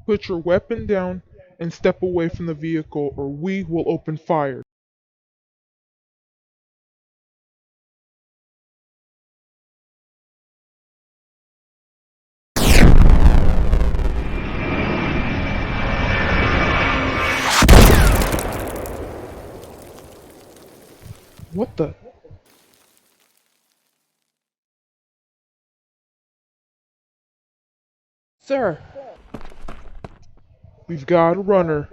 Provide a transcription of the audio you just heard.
Put your weapon down and step away from the vehicle or we will open fire. What the? Sir, we've got a runner.